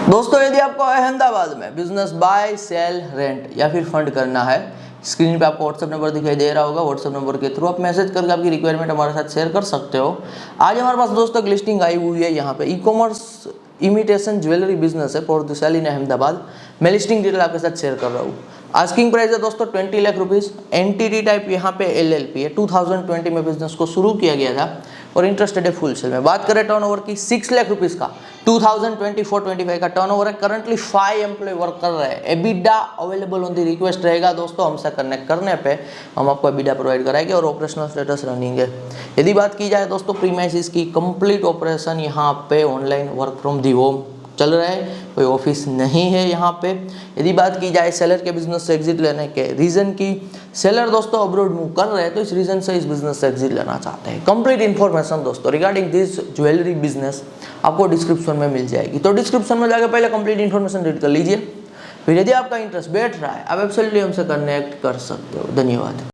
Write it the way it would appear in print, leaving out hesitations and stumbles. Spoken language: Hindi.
दोस्तों यदि आपको अहमदाबाद में बिजनेस बाय सेल रेंट या फिर फंड करना है, स्क्रीन पे आपको व्हाट्सएप नंबर दिखाई दे रहा होगा। व्हाट्सएप नंबर के थ्रू आप मैसेज करके आपकी रिक्वायरमेंट हमारे साथ शेयर कर सकते हो। आज हमारे पास दोस्तों एक लिस्टिंग आई हुई है। यहाँ पे e commerce imitation jewellery business है फॉर द सेल इन अहमदाबाद। मैं लिस्टिंग डिटेल आपके साथ शेयर कर रहा हूँ। आस्किंग प्राइस है दोस्तों 20 लाख रुपीज़। एंटिटी टाइप यहाँ पे LLP है। 2020 में बिजनेस को शुरू किया गया था और इंटरेस्टेड है फुल सेल में। बात करें टर्नओवर की 6 लाख रुपीज़ का 2024-25 का टर्नओवर है। करंटली 5 एम्प्लॉय वर्क कर रहे हैं। EBITDA available on the request रहेगा दोस्तों। हमसे कनेक्ट करने पे हम आपको एबिडा प्रोवाइड कराएंगे और ऑपरेशनल स्टेटस रनिंग है। यदि बात की जाए दोस्तों प्रीमाइसिस की, कंप्लीट ऑपरेशन यहाँ पे online work from the home चल रहा है, कोई ऑफिस नहीं है यहाँ पे। यदि बात की जाए सेलर के बिजनेस से एग्जिट लेने के रीजन की, सेलर दोस्तों अब्रॉड मूव कर रहे हैं तो इस रीजन से इस बिजनेस से एग्जिट लेना चाहते हैं। कंप्लीट इन्फॉर्मेशन दोस्तों रिगार्डिंग दिस ज्वेलरी बिजनेस आपको डिस्क्रिप्शन में मिल जाएगी, तो डिस्क्रिप्शन में जाकर पहले कंप्लीट इन्फॉर्मेशन रीड कर लीजिए। फिर यदि आपका इंटरेस्ट बैठ रहा है आप एब्सोल्युटली हमसे कनेक्ट कर सकते हो। धन्यवाद।